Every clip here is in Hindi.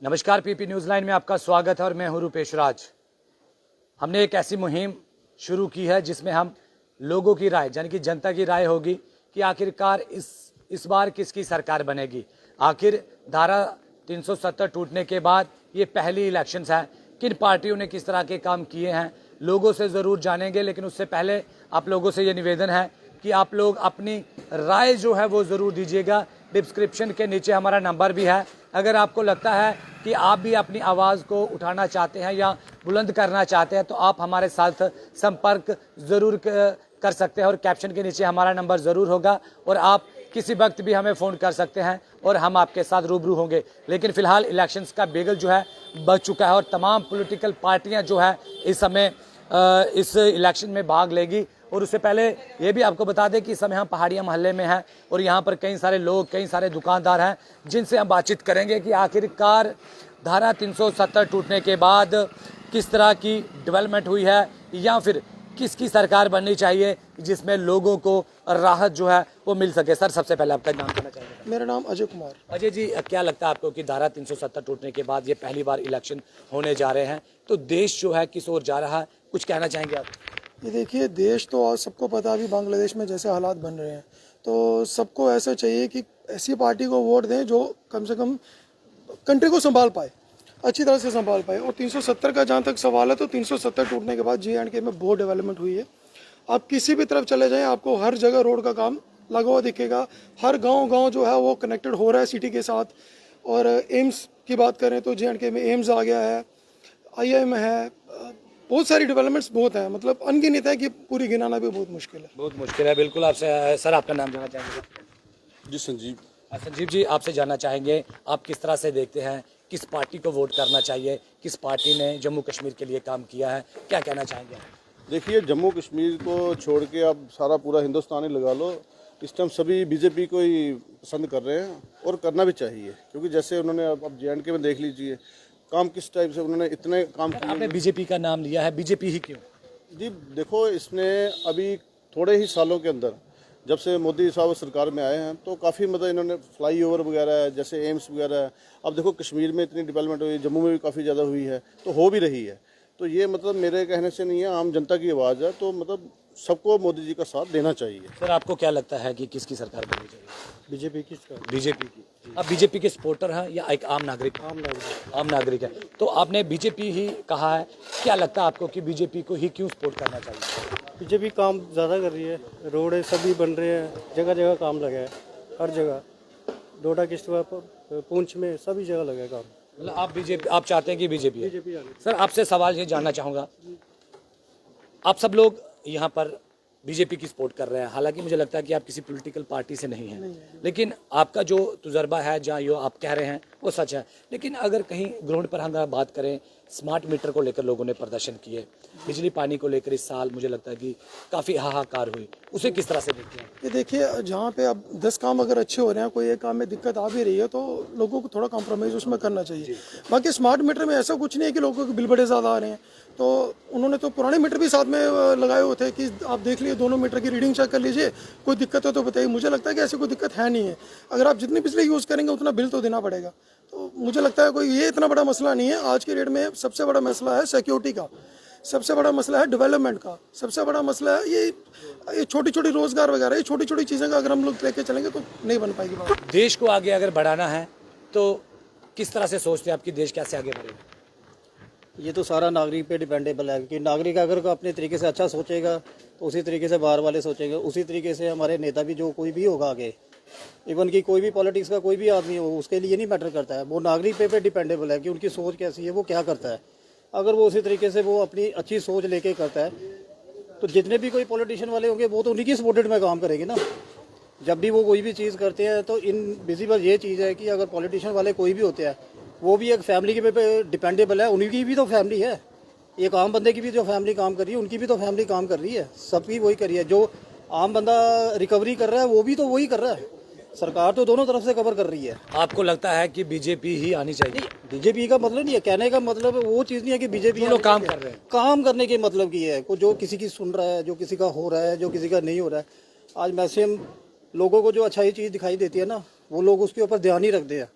नमस्कार, पीपी न्यूज़ लाइन में आपका स्वागत है और मैं हूं रूपेश राज। हमने एक ऐसी मुहिम शुरू की है जिसमें हम लोगों की राय यानी कि जनता की राय होगी कि आखिरकार इस बार किसकी सरकार बनेगी। आखिर धारा 370 टूटने के बाद ये पहली इलेक्शंस है, किन पार्टियों ने किस तरह के काम किए हैं लोगों से ज़रूर जानेंगे। लेकिन उससे पहले आप लोगों से ये निवेदन है कि आप लोग अपनी राय जो है वो ज़रूर दीजिएगा। डिस्क्रिप्शन के नीचे हमारा नंबर भी है। अगर आपको लगता है कि आप भी अपनी आवाज़ को उठाना चाहते हैं या बुलंद करना चाहते हैं तो आप हमारे साथ संपर्क ज़रूर कर सकते हैं और कैप्शन के नीचे हमारा नंबर ज़रूर होगा और आप किसी वक्त भी हमें फ़ोन कर सकते हैं और हम आपके साथ रूबरू होंगे। लेकिन फ़िलहाल इलेक्शंस का बेगल जो है बज चुका है और तमाम पॉलिटिकल पार्टियां जो है इस समय इस इलेक्शन में भाग लेगी। और उससे पहले ये भी आपको बता दें कि इस समय हम पहाड़िया मोहल्ले में हैं और यहाँ पर कई सारे लोग, कई सारे दुकानदार हैं जिनसे हम बातचीत करेंगे कि आखिरकार धारा 370 टूटने के बाद किस तरह की डेवलपमेंट हुई है या फिर किसकी सरकार बननी चाहिए जिसमें लोगों को राहत जो है वो मिल सके। सर, सबसे पहले आपका नाम कहना चाहिए। मेरा नाम अजय कुमार। अजय जी, क्या लगता है आपको कि धारा 370 टूटने के बाद ये पहली बार इलेक्शन होने जा रहे हैं तो देश जो है किस ओर जा रहा है, कुछ कहना चाहेंगे आप? ये देखिए, देश तो आज सबको पता अभी बांग्लादेश में जैसे हालात बन रहे हैं तो सबको ऐसा चाहिए कि ऐसी पार्टी को वोट दें जो कम से कम कंट्री को संभाल पाए, अच्छी तरह से संभाल पाए। और 370 का जहाँ तक सवाल है तो 370 टूटने के बाद JNK में बहुत डेवलपमेंट हुई है। आप किसी भी तरफ चले जाएं आपको हर जगह रोड का काम लगा हुआ दिखेगा। हर गांव जो है वो कनेक्टेड हो रहा है सिटी के साथ। और एम्स की बात करें तो JNK में एम्स आ गया है, IIM है, बहुत सारी डेवलपमेंट्स बहुत हैं, मतलब अनगिनत है कि पूरी गिनाना भी बहुत मुश्किल है। बहुत मुश्किल है, बिल्कुल। आपसे सर, आपका नाम जानना चाहेंगे? जी, संजीव। संजीव जी, आपसे जानना चाहेंगे आप किस तरह से देखते हैं, किस पार्टी को वोट करना चाहिए, किस पार्टी ने जम्मू कश्मीर के लिए काम किया है, क्या कहना चाहेंगे? देखिए, जम्मू कश्मीर को छोड़ के आप सारा पूरा हिंदुस्तान ही लगा लो, इस टाइम सभी बीजेपी को ही पसंद कर रहे हैं और करना भी चाहिए। क्योंकि जैसे उन्होंने अब JNK में देख लीजिए काम किस टाइप से उन्होंने इतने काम किए। आपने बीजेपी का नाम लिया है, बीजेपी ही क्यों? जी देखो, इसने अभी थोड़े ही सालों के अंदर जब से मोदी साहब सरकार में आए हैं तो काफ़ी मतलब इन्होंने फ्लाईओवर वगैरह है, जैसे एम्स वगैरह है। अब देखो कश्मीर में इतनी डेवलपमेंट हुई, जम्मू में भी काफ़ी ज़्यादा हुई है, तो हो भी रही है। तो ये मतलब मेरे कहने से नहीं है, आम जनता की आवाज़ है, तो मतलब सबको मोदी जी का साथ देना चाहिए। सर, आपको क्या लगता है कि किसकी सरकार बननी चाहिए? बीजेपी की बीजेपी की। आप बीजेपी के सपोर्टर हैं या एक आम नागरिक? आम नागरिक है। तो आपने बीजेपी ही कहा है, क्या लगता है आपको कि बीजेपी को ही क्यों सपोर्ट करना चाहिए? बीजेपी काम ज़्यादा कर रही है, रोड सभी बन रहे हैं, जगह जगह काम लगा है, हर जगह डोडा किश्तवाड़ पुंछ में सभी जगह लगा है काम। मतलब आप चाहते हैं कि बीजेपी? आगे। सर, आपसे सवाल ये जानना चाहूँगा, आप सब लोग यहाँ पर बीजेपी की सपोर्ट कर रहे हैं, हालांकि मुझे लगता है कि आप किसी पॉलिटिकल पार्टी से नहीं हैं, लेकिन आपका जो तजुर्बा है, जहाँ यो आप कह रहे हैं वो सच है। लेकिन अगर कहीं ग्राउंड पर हम बात करें, स्मार्ट मीटर को लेकर लोगों ने प्रदर्शन किए, बिजली पानी को लेकर इस साल मुझे लगता है कि काफ़ी हाहाकार हुई, उसे किस तरह से देखते हैं? ये देखिए, जहाँ पे अब 10 काम अगर अच्छे हो रहे हैं, कोई एक काम में दिक्कत आ भी रही है तो लोगों को थोड़ा कॉम्प्रोमाइज़ उसमें करना चाहिए। बाकी स्मार्ट मीटर में ऐसा कुछ नहीं है कि लोगों के बिल बड़े ज़्यादा आ रहे हैं, तो उन्होंने तो पुराने मीटर भी साथ में लगाए हुए थे कि आप देख लीजिए, दोनों मीटर की रीडिंग चेक कर लीजिए, कोई दिक्कत हो तो बताइए। मुझे लगता है कि ऐसी कोई दिक्कत है नहीं है। अगर आप जितनी बिजली यूज़ करेंगे उतना बिल तो देना पड़ेगा, तो मुझे लगता है कोई ये इतना बड़ा मसला नहीं है। आज के डेट में सबसे बड़ा मसला है सिक्योरिटी का, सबसे बड़ा मसला है डेवलपमेंट का, सबसे बड़ा मसला है ये छोटी छोटी रोजगार वगैरह, ये छोटी छोटी चीज़ें का अगर हम लोग लेके चलेंगे तो नहीं बन पाएगी बात। देश को आगे अगर बढ़ाना है तो किस तरह से सोचते हैं आपकी देश कैसे आगे बढ़ेगा? ये तो सारा नागरिक पे डिपेंडेबल है, क्योंकि नागरिक अगर अपने तरीके से अच्छा सोचेगा तो उसी तरीके से बाहर वाले सोचेंगे, उसी तरीके से हमारे नेता भी जो कोई भी होगा आगे, इवन कि कोई भी पॉलिटिक्स का कोई भी आदमी हो, उसके लिए नहीं मैटर करता है, वो नागरिक पे डिपेंडेबल है कि उनकी सोच कैसी है, वो क्या करता है। अगर वो उसी तरीके से वो अपनी अच्छी सोच लेके करता है तो जितने भी कोई पॉलिटिशियन वाले होंगे वो तो उन्हीं की सपोर्टेड में काम करेंगे ना। जब भी वो कोई भी चीज़ करते हैं तो इन विजिबल ये चीज़ है कि अगर पॉलिटिशियन वाले कोई भी होते हैं वो भी एक फैमिली के पे डिपेंडेबल है, उनकी भी तो फैमिली है। एक आम बंदे की भी जो फैमिली काम कर रही है, उनकी भी तो फैमिली काम कर रही है, सबकी वही कर रही है। जो आम बंदा रिकवरी कर रहा है वो भी तो वही कर रहा है, सरकार तो दोनों तरफ से कवर कर रही है। आपको लगता है कि बीजेपी ही आनी चाहिए? बीजेपी का मतलब नहीं है, कहने का मतलब वो चीज़ नहीं है कि बीजेपी लोग काम कर रहे हैं, काम करने के मतलब की है, जो किसी की सुन रहा है, जो किसी का हो रहा है, जो किसी का नहीं हो रहा है। आज मैक्सिमम लोगों को जो अच्छाई चीज़ दिखाई देती है ना, वो लोग उसके ऊपर ध्यान ही रखते हैं।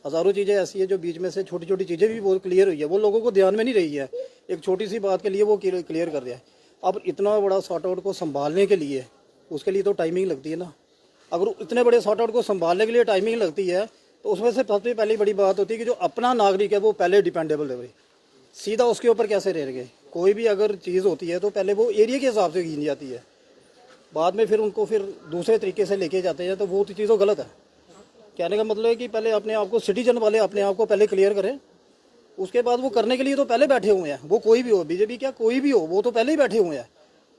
हज़ारों चीज़ें ऐसी है जो बीच में से छोटी छोटी चीज़ें भी बहुत क्लियर हुई है, वो लोगों को ध्यान में नहीं रही है। एक छोटी सी बात के लिए वो क्लियर कर दिया है। अब इतना बड़ा शॉर्ट आउट को संभालने के लिए उसके लिए तो टाइमिंग लगती है ना। अगर इतने बड़े शॉर्ट आउट को संभालने के लिए टाइमिंग लगती है तो उसमें से सबसे पहली बड़ी बात होती है कि जो अपना नागरिक है वो पहले डिपेंडेबल है भाई, सीधा उसके ऊपर कैसे रहेंगे। कोई भी अगर चीज़ होती है तो पहले वो एरिया के हिसाब से गिनी जाती है, बाद में फिर उनको फिर दूसरे तरीके से लेके जाते हैं, तो वो चीज़ तो गलत है। कहने का मतलब है कि पहले अपने आप को सिटीजन वाले अपने आप को पहले क्लियर करें, उसके बाद वो करने के लिए तो पहले बैठे हुए हैं। वो कोई भी हो, बीजेपी क्या कोई भी हो, वो तो पहले ही बैठे हुए हैं।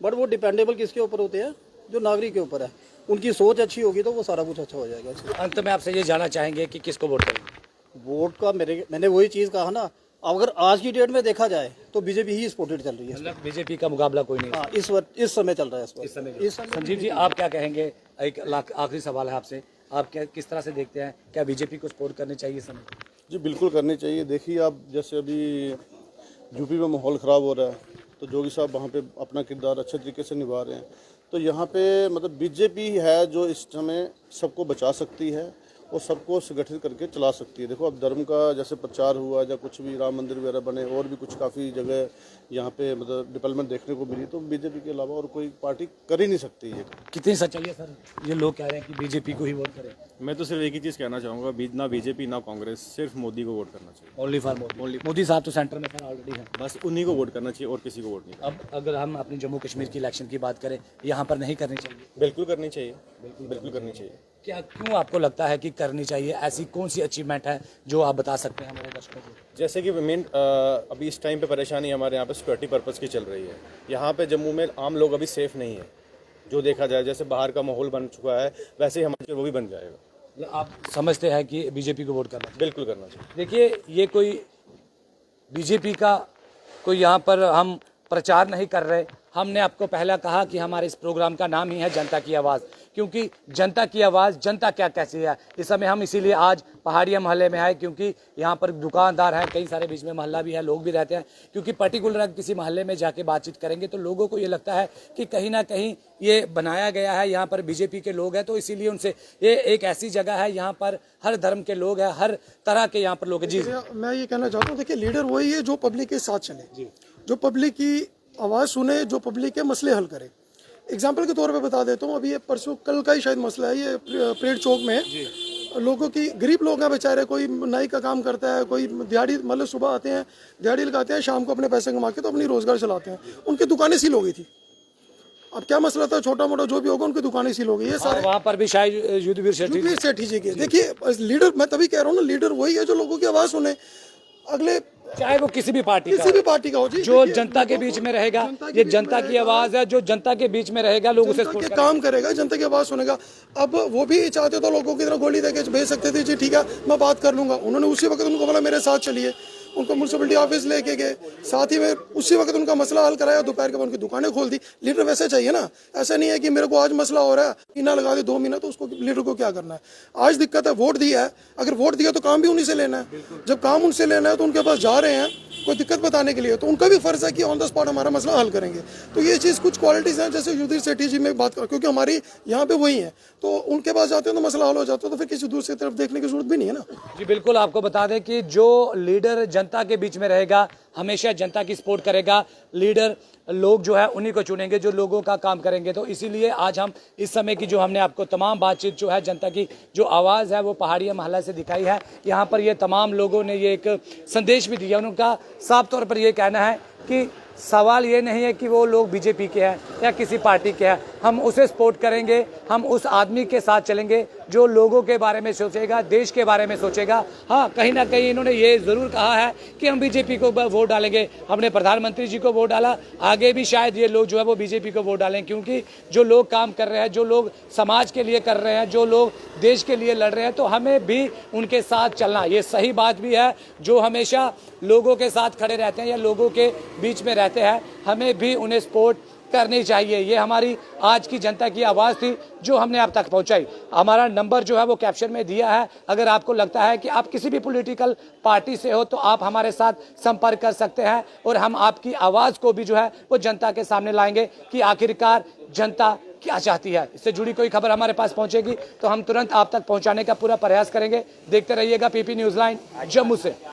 बट वो डिपेंडेबल किसके ऊपर होते हैं? जो नागरिक के ऊपर है। उनकी सोच अच्छी होगी तो वो सारा कुछ अच्छा हो जाएगा। अंत में आपसे ये जानना चाहेंगे कि किसको वोट करेंगे? वोट का मैंने वही चीज़ कहा ना, अगर आज की डेट में देखा जाए तो बीजेपी ही सपोर्टेड चल रही है। मतलब बीजेपी का मुकाबला कोई नहीं? हाँ, इस समय चल रहा है। इस समय संजीव जी, आप क्या कहेंगे? एक आखिरी सवाल है आपसे, आप क्या किस तरह से देखते हैं, क्या बीजेपी को सपोर्ट करनी चाहिए इस समय? जी बिल्कुल करनी चाहिए। देखिए आप जैसे अभी यूपी में माहौल ख़राब हो रहा है, तो जोगी साहब वहाँ पे अपना किरदार अच्छे तरीके से निभा रहे हैं। तो यहाँ पे मतलब बीजेपी है जो इस समय सबको बचा सकती है और सबको संगठित करके चला सकती है। देखो अब धर्म का जैसे प्रचार हुआ या कुछ भी राम मंदिर वगैरह बने और भी कुछ काफ़ी जगह यहाँ पे मतलब डेवलपमेंट देखने को मिली, तो बीजेपी के अलावा और कोई पार्टी कर ही नहीं सकती है। कितनी सच्चाई है सर? ये लोग कह रहे हैं कि बीजेपी को ही वोट करें। मैं तो सिर्फ एक ही चीज़ कहना चाहूँगा, ना बीजेपी ना कांग्रेस, सिर्फ मोदी को वोट करना चाहिए। Only for Modi. मोदी साहब तो सेंटर में सर ऑलरेडी है, बस उन्हीं को वोट करना चाहिए और किसी को वोट नहीं। अब अगर हम अपनी जम्मू कश्मीर की इलेक्शन की बात करें, यहाँ पर नहीं करनी चाहिए? बिल्कुल करनी चाहिए, बिल्कुल करनी चाहिए। क्या क्यों आपको लगता है कि करनी चाहिए? ऐसी कौन सी अचीवमेंट है जो आप बता सकते हैं हमारे दर्शकों को? जैसे कि मेन अभी इस टाइम पे परेशानी हमारे यहाँ पे सिक्योरिटी पर्पस की चल रही है। यहाँ पे जम्मू में आम लोग अभी सेफ नहीं है। जो देखा जाए जैसे बाहर का माहौल बन चुका है, वैसे ही हमारे वो भी बन जाएगा। आप समझते हैं कि बीजेपी को वोट करना चाहिए? बिल्कुल करना चाहिए। देखिए, ये कोई बीजेपी का कोई यहाँ पर हम प्रचार नहीं कर रहे। हमने आपको पहला कहा कि हमारे इस प्रोग्राम का नाम ही है जनता की आवाज़, क्योंकि जनता की आवाज़ जनता क्या कैसी है इस समय हम इसीलिए आज पहाड़िया मोहल्ले में आए, क्योंकि यहाँ पर दुकानदार हैं, कई सारे बीच में मोहल्ला भी है, लोग भी रहते हैं। क्योंकि पर्टिकुलर किसी मोहल्ले में जाके बातचीत करेंगे तो लोगों को ये लगता है कि कहीं ना कहीं ये बनाया गया है, यहाँ पर बीजेपी के लोग हैं, तो इसीलिए उनसे ये एक ऐसी जगह है यहाँ पर हर धर्म के लोग हैं, हर तरह के यहाँ पर लोग हैं। जी, मैं ये कहना चाहता हूँ, देखिए लीडर वही है जो पब्लिक के साथ चले, जो पब्लिक की आवाज़ सुने, जो पब्लिक के मसले हल करे। एग्जाम्पल के तौर पे बता देता हूँ, अभी ये परसों कल का ही शायद मसला है, ये परेड चौक में लोगों की, गरीब लोग हैं बेचारे, कोई नाई का काम करता है, कोई दिहाड़ी, मतलब सुबह आते हैं दिहाड़ी लगाते हैं, शाम को अपने पैसे कमा के तो अपनी रोजगार चलाते हैं। उनकी दुकानें सील हो गई थी। अब क्या मसला था, छोटा मोटा जो भी होगा, उनकी दुकानें सील हो गई। ये सारे वहाँ पर भी शायद युद्धवीर सेठी जी के, देखिए लीडर, मैं तभी कह रहा हूँ ना, लीडर वही है जो लोगों की आवाज़ सुने। अगले चाहे वो किसी भी पार्टी का हो, जो जनता के बीच में रहेगा, ये जनता की आवाज है, जो जनता के बीच में रहेगा, लोग उसे के काम करेगा, जनता की आवाज सुनेगा। अब वो भी चाहते तो लोगों की तरह गोली देके भेज सकते थे, जी ठीक है मैं बात कर लूंगा। उन्होंने उसी वक्त उनको बोला मेरे साथ चलिए, उनको म्यूनसिपलिटी ऑफिस लेके गए, साथ ही में उसी वक्त उनका मसला हल कराया, दोपहर के बाद उनकी दुकानें खोल दी। लीडर वैसे चाहिए ना, ऐसा नहीं है कि मेरे को आज मसला हो रहा है, महीना लगा दे 2 महीना, तो उसको लीडर को क्या करना है। आज दिक्कत है, वोट दिया है, अगर वोट दिया तो काम भी उन्हीं से लेना है। जब काम उनसे लेना है तो उनके पास जा रहे हैं कोई दिक्कत बताने के लिए, तो उनका भी फर्ज है कि ऑन द स्पॉट हमारा मसला हल करेंगे। तो ये चीज़ कुछ क्वालिटीज़ हैं, जैसे युद्धवीर सेठी जी में बात कर, क्योंकि हमारी यहाँ पे वही है, तो उनके पास जाते हैं तो मसला हल हो जाता है, तो फिर किसी दूसरी तरफ देखने की जरूरत भी नहीं है ना। जी बिल्कुल, आपको बता दें कि जो लीडर जनता के बीच में रहेगा, हमेशा जनता की सपोर्ट करेगा, लीडर लोग जो है उन्हीं को चुनेंगे जो लोगों का काम करेंगे। तो इसीलिए आज हम इस समय की जो हमने आपको तमाम बातचीत जो है जनता की जो आवाज़ है वो पहाड़िया मोहल्ला से दिखाई है। यहाँ पर ये तमाम लोगों ने ये एक संदेश भी दिया, उनका साफ तौर पर ये कहना है कि सवाल ये नहीं है कि वो लोग बीजेपी के हैं या किसी पार्टी के हैं, हम उसे सपोर्ट करेंगे, हम उस आदमी के साथ चलेंगे जो लोगों के बारे में सोचेगा, देश के बारे में सोचेगा। हाँ, कहीं ना कहीं इन्होंने ये ज़रूर कहा है कि हम बीजेपी को वोट डालेंगे, हमने प्रधानमंत्री जी को वोट डाला, आगे भी शायद ये लोग जो है वो बीजेपी को वोट डालें, क्योंकि जो लोग काम कर रहे हैं, जो लोग समाज के लिए कर रहे हैं, जो लोग देश के लिए लड़ रहे हैं, तो हमें भी उनके साथ चलना, ये सही बात भी है। जो हमेशा लोगों के साथ खड़े रहते हैं या लोगों के बीच में रहते हैं, हमें भी उन्हें सपोर्ट करनी चाहिए। ये हमारी आज की जनता की आवाज़ थी जो हमने आप तक पहुंचाई। हमारा नंबर जो है वो कैप्शन में दिया है, अगर आपको लगता है कि आप किसी भी पॉलिटिकल पार्टी से हो तो आप हमारे साथ संपर्क कर सकते हैं और हम आपकी आवाज़ को भी जो है वो जनता के सामने लाएंगे कि आखिरकार जनता क्या चाहती है। इससे जुड़ी कोई खबर हमारे पास पहुंचेगी तो हम तुरंत आप तक पहुंचाने का पूरा प्रयास करेंगे। देखते रहिएगा पीपी न्यूज़ लाइन जम्मू से।